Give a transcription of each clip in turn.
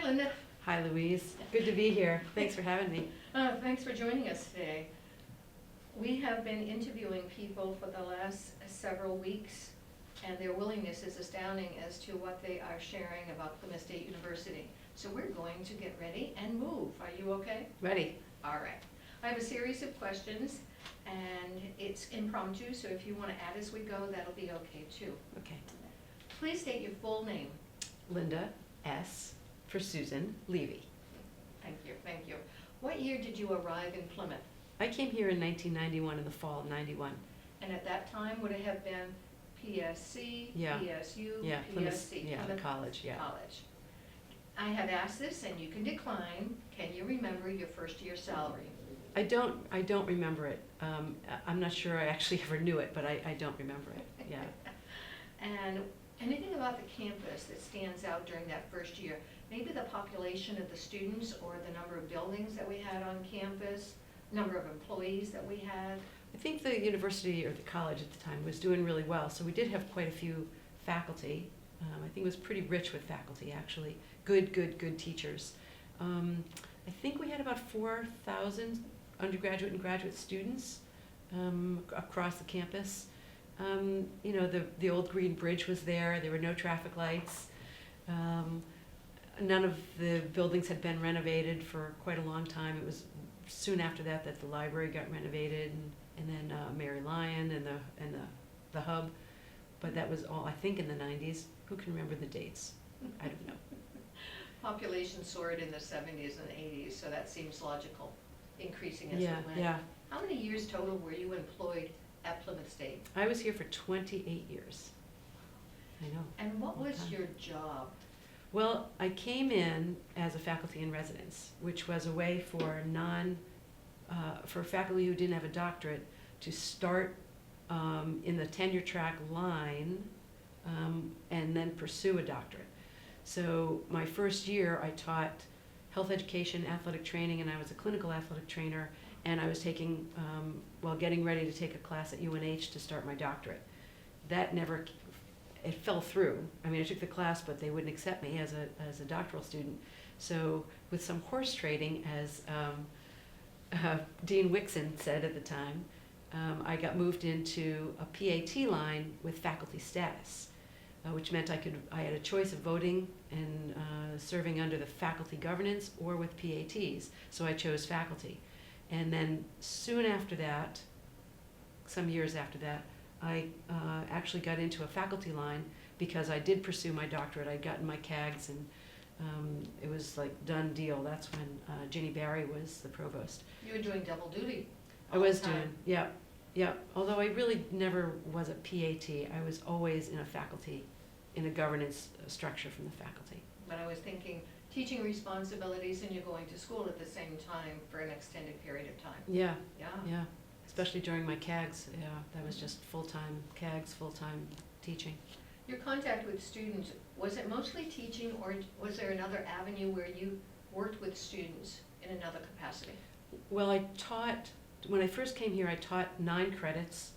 Linda. Hi, Louise. Good to be here. Thanks for having me. Thanks for joining us today. We have been interviewing people for the last several weeks, and their willingness is astounding as to what they are sharing about Plymouth State University. So we're going to get ready and move. Are you okay? Ready. All right. I have a series of questions, and it's impromptu, so if you want to add as we go, that'll be okay too. Okay. Please state your full name. Linda S. for Susan Levy. Thank you, thank you. What year did you arrive in Plymouth? I came here in 1991, in the fall of 91. And at that time, would it have been PSC, Yeah. PSU, Yeah, PSC? yeah, Plymouth college, yeah. College. I have asked this, and you can decline. Can you remember your first year salary? I don't remember it. I'm not sure I actually ever knew it, but I don't remember it, yeah. And anything about the campus that stands out during that first year? Maybe the population of the students or the number of buildings that we had on campus, number of employees that we had? I think the university or the college at the time was doing really well, so we did have quite a few faculty. I think it was pretty rich with faculty, actually. Good teachers. I think we had about 4,000 undergraduate and graduate students across the campus. You know, the old Green Bridge was there. There were no traffic lights. None of the buildings had been renovated for quite a long time. It was soon after that that the library got renovated, and then Mary Lyon and the hub. But that was all, I think, in the 90s. Who can remember the dates? I don't know. Population soared in the 70s and 80s, so that seems logical, increasing as Yeah, we went. yeah. How many years total were you employed at Plymouth State? I was here for 28 years. I know. And what Long was time. your job? Well, I came in as a faculty in residence, which was a way for for faculty who didn't have a doctorate to start in the tenure track line and then pursue a doctorate. So my first year I taught health education, athletic training, and I was a clinical athletic trainer, and I was taking, getting ready to take a class at UNH to start my doctorate. That never, it fell through. I mean, I took the class, but they wouldn't accept me as a doctoral student. So with some horse trading, as Dean Wixon said at the time, I got moved into a PAT line with faculty status, which meant I had a choice of voting and serving under the faculty governance or with PATs. So I chose faculty. And then soon after that, some years after that, I actually got into a faculty line because I did pursue my doctorate. I'd gotten my CAGs, and it was like done deal. That's when Ginny Barry was the provost. You were doing double duty. I was doing, yeah. Although I really never was a PAT. I was always in a faculty, in a governance structure from the faculty. But I was thinking teaching responsibilities, and you're going to school at the same time for an extended period of time. Yeah. Yeah. Especially during my CAGs, yeah, that was just full-time CAGs, full-time teaching. Your contact with students, was it mostly teaching, or was there another avenue where you worked with students in another capacity? Well, I taught, when I first came here, I taught 9 credits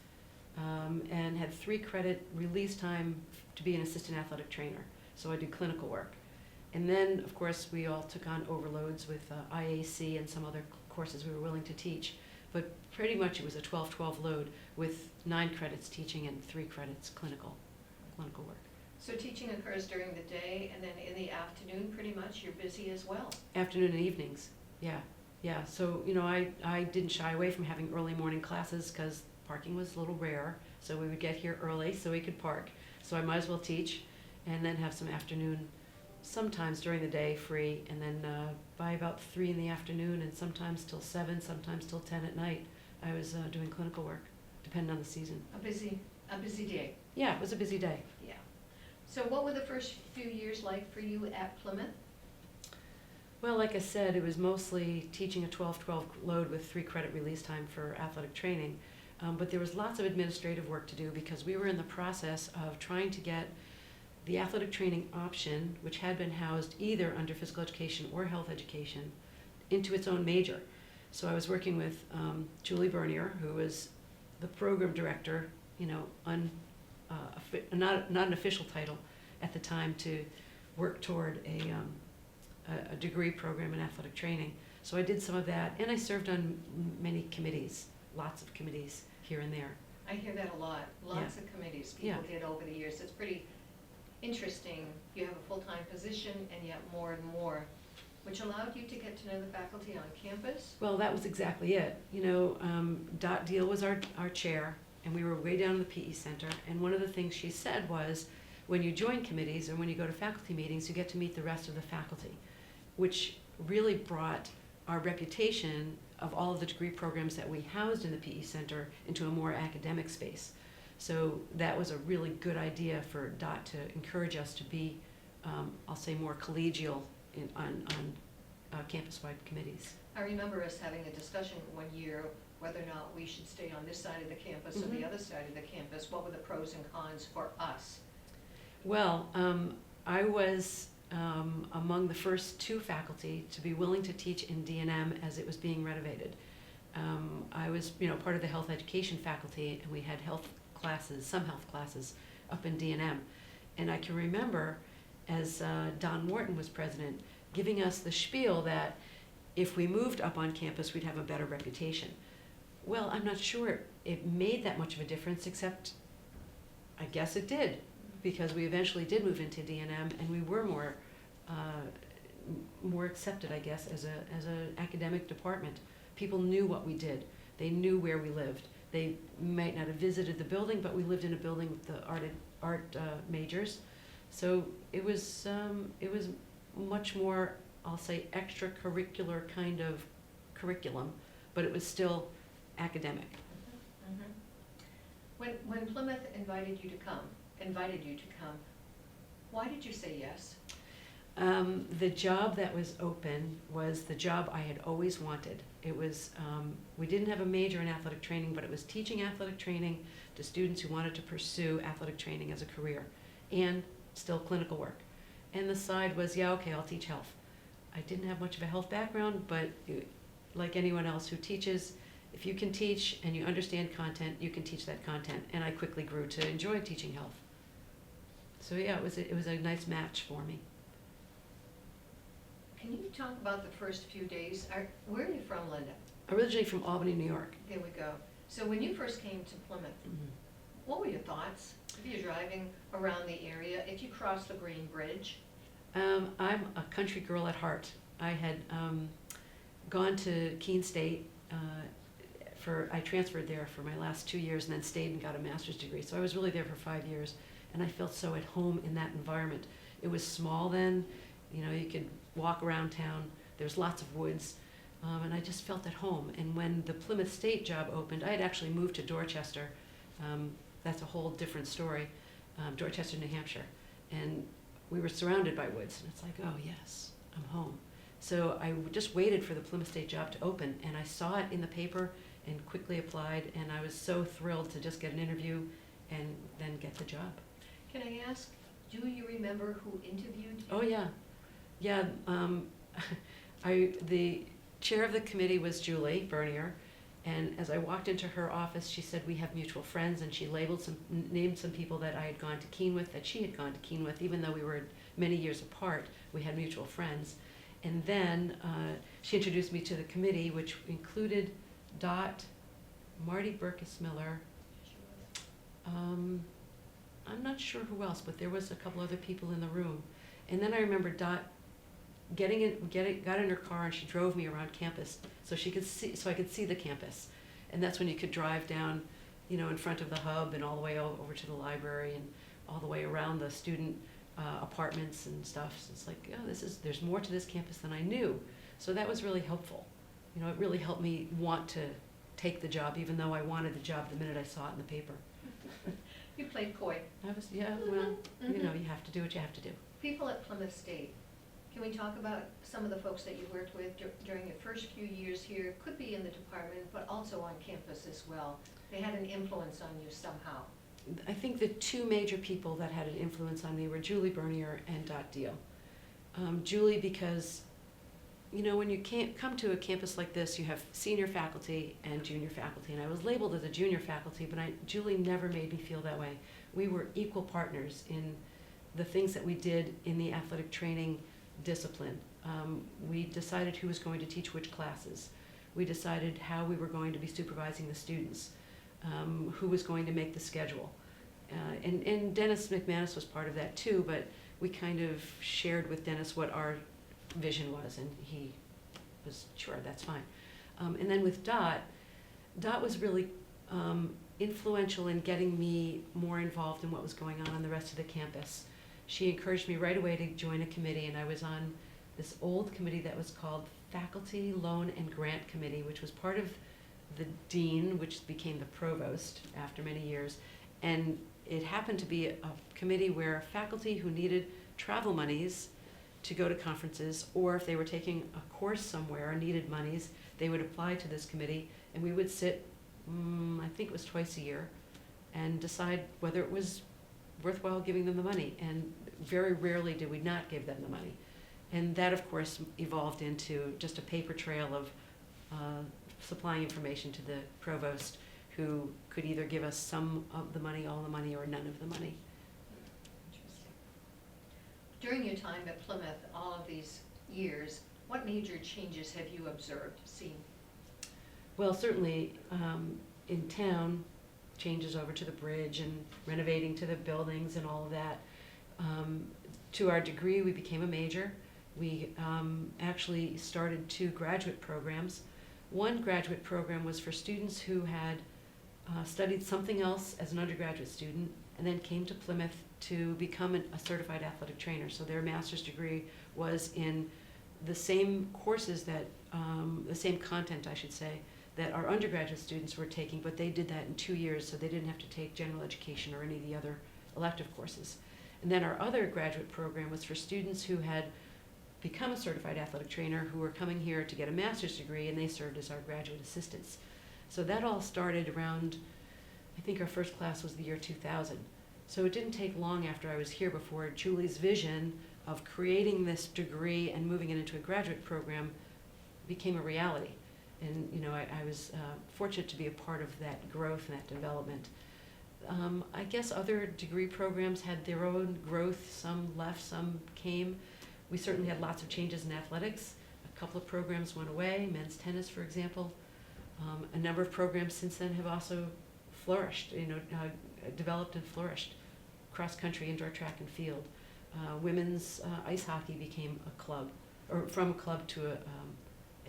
and had 3 credit release time to be an assistant athletic trainer. So I did clinical work. And then, of course, we all took on overloads with IAC and some other courses we were willing to teach. But pretty much it was a 12-12 load with 9 credits teaching and 3 credits clinical work. So teaching occurs during the day, and then in the afternoon, pretty much, you're busy as well. Afternoon and evenings, yeah. So, you know, I didn't shy away from having early morning classes because parking was a little rare. So we would get here early so we could park. So I might as well teach and then have some afternoon, sometimes during the day free, and then by about 3 in the afternoon, and sometimes till 7, sometimes till 10 at night, I was doing clinical work, depending on the season. A busy day. Yeah, it was a busy day. Yeah. So what were the first few years like for you at Plymouth? Well, like I said, it was mostly teaching a 12-12 load with 3 credit release time for athletic training. But there was lots of administrative work to do because we were in the process of trying to get the athletic training option, which had been housed either under physical education or health education, into its own major. So I was working with Julie Bernier, who was the program director, you know, not an official title at the time, to work toward a degree program in athletic training. So I did some of that, and I served on many committees, lots of committees here and there. I hear that a lot, lots of committees people did over the years. It's pretty interesting. You have a full-time position and yet more and more, which allowed you to get to know the faculty on campus. Well, that was exactly it. You know, Dot Deal was our chair, and we were way down in the PE center, and one of the things she said was, when you join committees or when you go to faculty meetings, you get to meet the rest of the faculty, which really brought our reputation of all of the degree programs that we housed in the PE center into a more academic space. So that was a really good idea for Dot to encourage us to be, I'll say, more collegial on campus-wide committees. I remember us having a discussion one year whether or not we should stay on this side of the campus or the other side of the campus. What were the pros and cons for us? Well, I was among the first 2 faculty to be willing to teach in D&M as it was being renovated. I was, part of the health education faculty, and we had health classes, some health classes, up in D&M. And I can remember, as Don Morton was president, giving us the spiel that if we moved up on campus, we'd have a better reputation. Well, I'm not sure it made that much of a difference, except I guess it did, because we eventually did move into D&M, and we were more accepted, I guess, as an academic department. People knew what we did. They knew where we lived. They might not have visited the building, but we lived in a building with the art majors. So it was much more, I'll say, extracurricular kind of curriculum, but it was still academic. When Plymouth invited you to come, why did you say yes? The job that was open was the job I had always wanted. It was, we didn't have a major in athletic training, but it was teaching athletic training to students who wanted to pursue athletic training as a career, and still clinical work. And the side was, yeah, okay, I'll teach health. I didn't have much of a health background, but like anyone else who teaches, if you can teach and you understand content, you can teach that content. And I quickly grew to enjoy teaching health. So yeah, it was a nice match for me. Can you talk about the first few days? Where are you from, Linda? Originally from Albany, New York. There we go. So when you first came to Plymouth, what were your thoughts? If you're driving around the area, if you crossed the Green Bridge? I'm a country girl at heart. I had gone to Keene State. I transferred there for my last 2 years and then stayed and got a master's degree. So I was really there for 5 years, and I felt so at home in that environment. It was small then. You could walk around town. There's lots of woods, and I just felt at home. And when the Plymouth State job opened, I had actually moved to Dorchester. That's a whole different story, Dorchester, New Hampshire. And we were surrounded by woods, and it's like, oh yes, I'm home. So I just waited for the Plymouth State job to open, and I saw it in the paper and quickly applied, and I was so thrilled to just get an interview and then get the job. Can I ask, do you remember who interviewed you? Oh yeah. Yeah, the chair of the committee was Julie Bernier, and as I walked into her office, she said, we have mutual friends, and she named some people that I had gone to Keene with, that she had gone to Keene with, even though we were many years apart, we had mutual friends. And then she introduced me to the committee, which included Dot, Marty Burkess-Miller, I'm not sure who else, but there was a couple other people in the room. And then I remember Dot got in her car, and she drove me around campus so I could see the campus. And that's when you could drive down, in front of the hub and all the way over to the library and all the way around the student apartments and stuff. So it's like, oh, there's more to this campus than I knew. So that was really helpful. It really helped me want to take the job, even though I wanted the job the minute I saw it in the paper. You played coy. I was, yeah, well, you have to do what you have to do. People at Plymouth State, can we talk about some of the folks that you worked with during your first few years here? Could be in the department, but also on campus as well. They had an influence on you somehow. I think the 2 major people that had an influence on me were Julie Bernier and Dot Deal. Julie, because when you can't come to a campus like this, you have senior faculty and junior faculty, and I was labeled as a junior faculty, but Julie never made me feel that way. We were equal partners in the things that we did in the athletic training discipline. We decided who was going to teach which classes. We decided how we were going to be supervising the students, who was going to make the schedule. And Dennis McManus was part of that too, but we kind of shared with Dennis what our vision was, and he was, sure, that's fine. And then with Dot was really influential in getting me more involved in what was going on the rest of the campus. She encouraged me right away to join a committee, and I was on this old committee that was called Faculty Loan and Grant Committee, which was part of the dean, which became the provost after many years. And it happened to be a committee where faculty who needed travel monies to go to conferences, or if they were taking a course somewhere and needed monies, they would apply to this committee, and we would sit, I think it was twice a year, and decide whether it was worthwhile giving them the money. And very rarely did we not give them the money. And that, of course, evolved into just a paper trail of supplying information to the provost, who could either give us some of the money, all the money, or none of the money. Interesting. During your time at Plymouth, all of these years, what major changes have you observed, seen? Well, certainly in town, changes over to the bridge and renovating to the buildings and all of that. To our degree, we became a major. We actually started 2 graduate programs. One graduate program was for students who had studied something else as an undergraduate student and then came to Plymouth to become a certified athletic trainer. So their master's degree was in the same courses that, the same content, I should say, that our undergraduate students were taking, but they did that in 2 years, so they didn't have to take general education or any of the other elective courses. And then our other graduate program was for students who had become a certified athletic trainer, who were coming here to get a master's degree, and they served as our graduate assistants. So that all started around, I think our first class was the year 2000. So it didn't take long after I was here before Julie's vision of creating this degree and moving it into a graduate program became a reality. And you know, I was fortunate to be a part of that growth and that development. I guess other degree programs had their own growth. Some left, some came. We certainly had lots of changes in athletics. A couple of programs went away, men's tennis, for example. A number of programs since then have also flourished, developed and flourished. Cross country, indoor track and field. Women's ice hockey became a club, or from a club to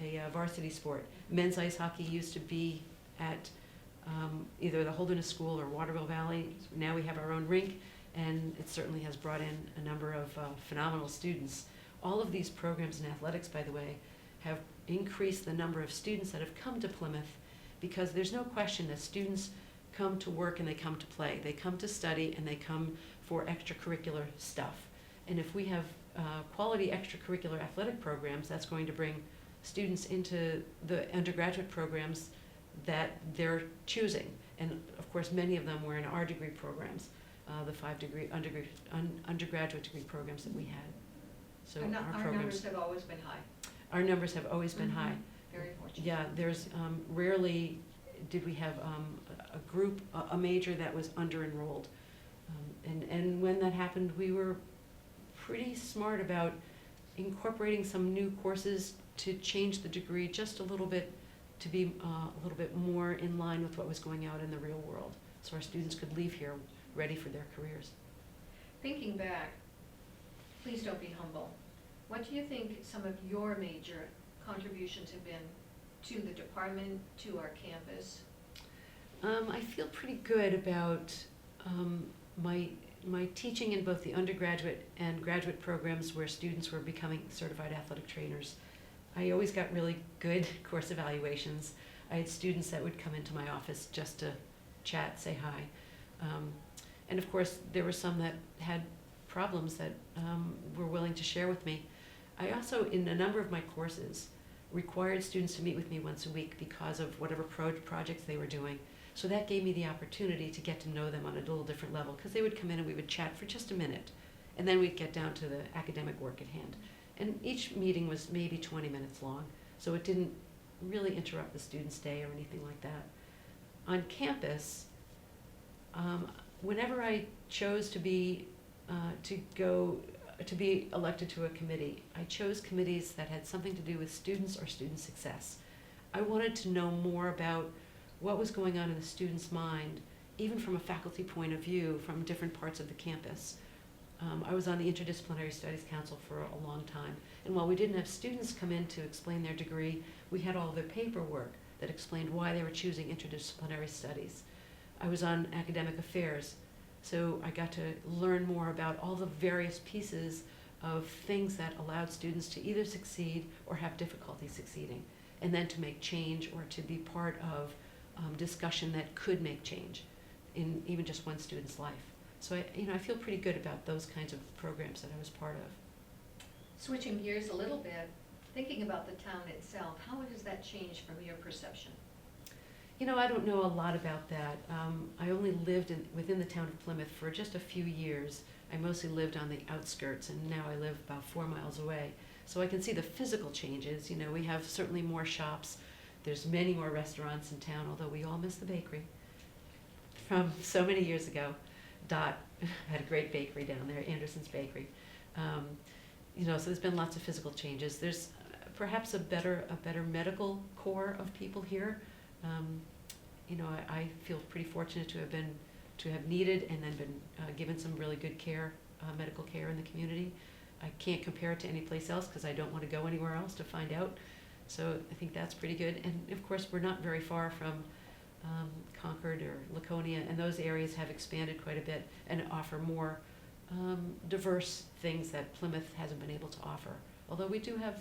a varsity sport. Men's ice hockey used to be at either the Holderness School or Waterville Valley. Now we have our own rink, and it certainly has brought in a number of phenomenal students. All of these programs in athletics, by the way, have increased the number of students that have come to Plymouth, because there's no question that students come to work and they come to play. They come to study and they come for extracurricular stuff. And if we have quality extracurricular athletic programs, that's going to bring students into the undergraduate programs that they're choosing. And of course, many of them were in our degree programs, the 5 undergraduate degree programs that we had. So our numbers have always been high. Our numbers have always been high. Very fortunate. Yeah, there's rarely did we have a group, a major that was under-enrolled. And when that happened, we were pretty smart about incorporating some new courses to change the degree just a little bit, to be a little bit more in line with what was going out in the real world, so our students could leave here ready for their careers. Thinking back, please don't be humble. What do you think some of your major contributions have been to the department, to our campus? I feel pretty good about my teaching in both the undergraduate and graduate programs where students were becoming certified athletic trainers. I always got really good course evaluations. I had students that would come into my office just to chat, say hi. And of course, there were some that had problems that were willing to share with me. I also, in a number of my courses, required students to meet with me once a week because of whatever projects they were doing. So that gave me the opportunity to get to know them on a little different level, because they would come in and we would chat for just a minute, and then we'd get down to the academic work at hand. And each meeting was maybe 20 minutes long, so it didn't really interrupt the student's day or anything like that. On campus, whenever I chose to go to be elected to a committee, I chose committees that had something to do with students or student success. I wanted to know more about what was going on in the student's mind, even from a faculty point of view, from different parts of the campus. I was on the Interdisciplinary Studies Council for a long time, and while we didn't have students come in to explain their degree, we had all their paperwork that explained why they were choosing interdisciplinary studies. I was on academic affairs, so I got to learn more about all the various pieces of things that allowed students to either succeed or have difficulty succeeding, and then to make change or to be part of discussion that could make change in even just one student's life. So I feel pretty good about those kinds of programs that I was part of. Switching gears a little bit, thinking about the town itself, how has that changed from your perception? I don't know a lot about that. I only lived within the town of Plymouth for just a few years. I mostly lived on the outskirts, and now I live about 4 miles away. So I can see the physical changes. We have certainly more shops. There's many more restaurants in town, although we all miss the bakery from so many years ago. Dot had a great bakery down there, Anderson's Bakery. So there's been lots of physical changes. There's perhaps a better medical core of people here. I feel pretty fortunate to have needed and then been given some really good care, medical care in the community. I can't compare it to any place else because I don't want to go anywhere else to find out. So I think that's pretty good. And of course, we're not very far from Concord or Laconia, and those areas have expanded quite a bit and offer more diverse things that Plymouth hasn't been able to offer. Although we do have,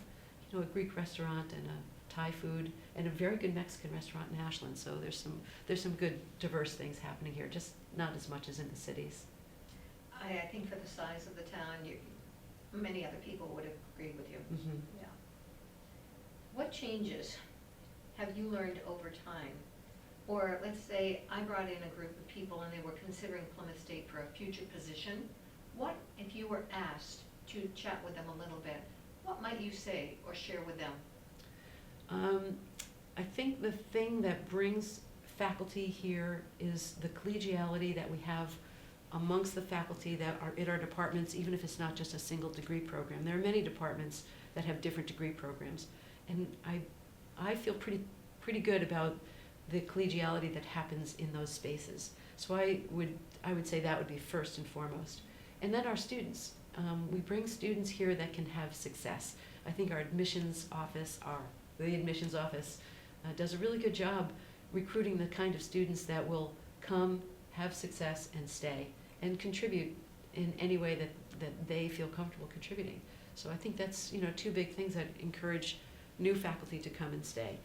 a Greek restaurant and a Thai food and a very good Mexican restaurant in Ashland. So there's some good diverse things happening here, just not as much as in the cities. I think for the size of the town, many other people would agree with you. Mm-hmm. Yeah. What changes have you learned over time? Or let's say I brought in a group of people and they were considering Plymouth State for a future position. What, if you were asked to chat with them a little bit, what might you say or share with them? I think the thing that brings faculty here is the collegiality that we have amongst the faculty that are in our departments, even if it's not just a single degree program. There are many departments that have different degree programs, and I feel pretty good about the collegiality that happens in those spaces. So I would say that would be first and foremost. And then our students. We bring students here that can have success. I think our admissions office, does a really good job recruiting the kind of students that will come, have success, and stay, and contribute in any way that they feel comfortable contributing. So I think that's two big things that encourage new faculty to come and stay.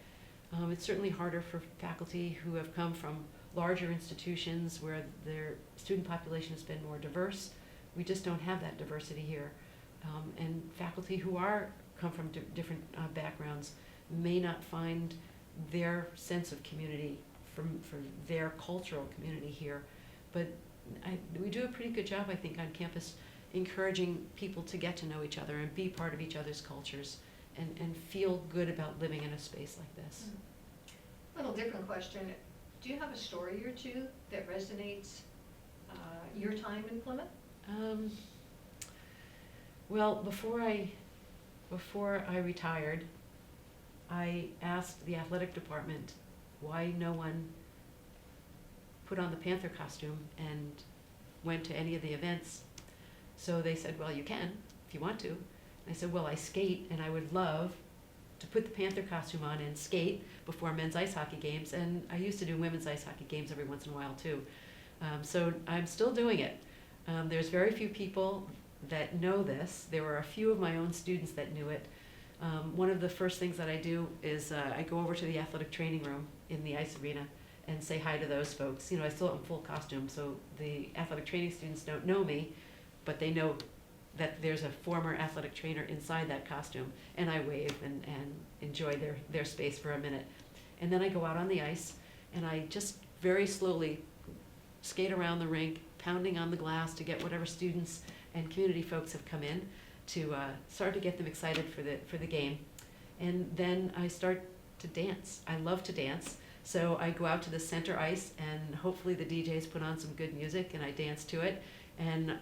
It's certainly harder for faculty who have come from larger institutions where their student population has been more diverse. We just don't have that diversity here. And faculty who come from different backgrounds may not find their sense of community for their cultural community here. But we do a pretty good job, I think, on campus encouraging people to get to know each other and be part of each other's cultures and feel good about living in a space like this. Little different question. Do you have a story or two that resonates your time in Plymouth? Well, before I retired, I asked the athletic department why no one put on the Panther costume and went to any of the events. So they said, well, you can if you want to. And I said, well, I skate and I would love to put the Panther costume on and skate before men's ice hockey games. And I used to do women's ice hockey games every once in a while too. So I'm still doing it. There's very few people that know this. There were a few of my own students that knew it. One of the first things that I do is I go over to the athletic training room in the ice arena and say hi to those folks. I still am full costume, so the athletic training students don't know me, but they know that there's a former athletic trainer inside that costume, and I wave and enjoy their space for a minute. And then I go out on the ice, and I just very slowly skate around the rink, pounding on the glass to get whatever students and community folks have come in to start to get them excited for the game. And then I start to dance. I love to dance. So I go out to the center ice, and hopefully the DJs put on some good music, and I dance to it. And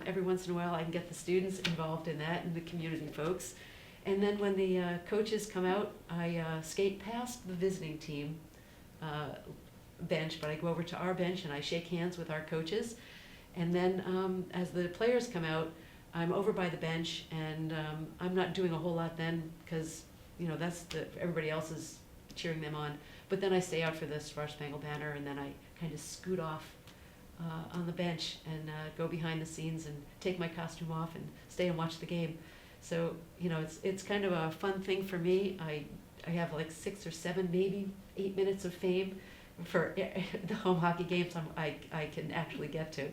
every once in a while, I can get the students involved in that, and the community folks. And then when the coaches come out, I skate past the visiting team bench, but I go over to our bench and I shake hands with our coaches. And then as the players come out, I'm over by the bench, and I'm not doing a whole lot then, because everybody else is cheering them on. But then I stay out for the Star Spangled Banner, and then I kind of scoot off on the bench and go behind the scenes and take my costume off and stay and watch the game. So it's kind of a fun thing for me. I have like 6 or 7, maybe 8 minutes of fame for the home hockey games I can actually get to.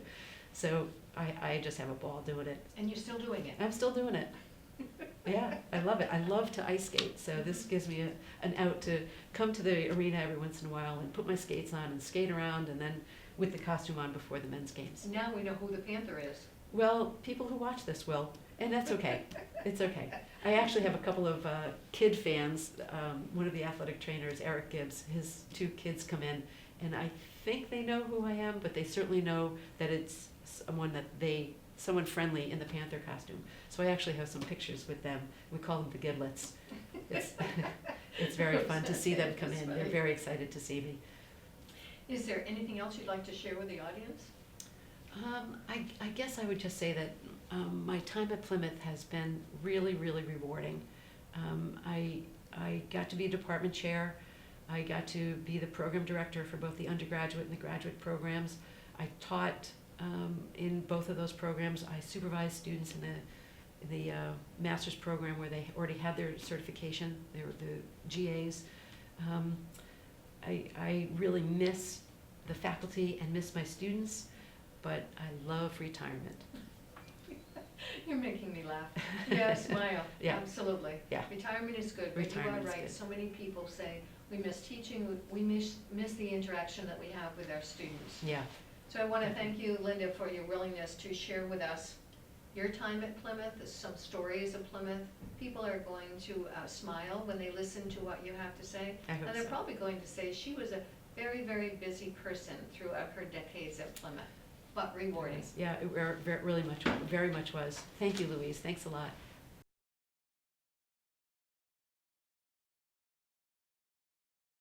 So I just have a ball doing it. And you're still doing it? I'm still doing it. Yeah, I love it. I love to ice skate, so this gives me an out to come to the arena every once in a while and put my skates on and skate around, and then with the costume on before the men's games. And now we know who the Panther is. Well, people who watch this will, and that's okay. It's okay. I actually have a couple of kid fans. One of the athletic trainers, Eric Gibbs, his 2 kids come in, and I think they know who I am, but they certainly know that it's someone friendly in the Panther costume. So I actually have some pictures with them. We call them the Giblets. It's very fun to see them come in. They're very excited to see me. Is there anything else you'd like to share with the audience? I guess I would just say that my time at Plymouth has been really, really rewarding. I got to be department chair. I got to be the program director for both the undergraduate and the graduate programs. I taught in both of those programs. I supervised students in the master's program where they already had their certification. They were the GAs. I really miss the faculty and miss my students, but I love retirement. You're making me laugh. Yeah, smile. Yeah. Absolutely. Yeah. Retirement is good, but Retirement you is are right. good. So many people say we miss teaching, we miss the interaction that we have with our students. Yeah. So I want to thank you, Linda, for your willingness to share with us your time at Plymouth, some stories of Plymouth. People are going to smile when they listen to what you have to say. I hope And they're so. probably going to say she was a very, very busy person throughout her decades at Plymouth, but rewarding. Yeah, it very much was. Thank you, Louise. Thanks a lot.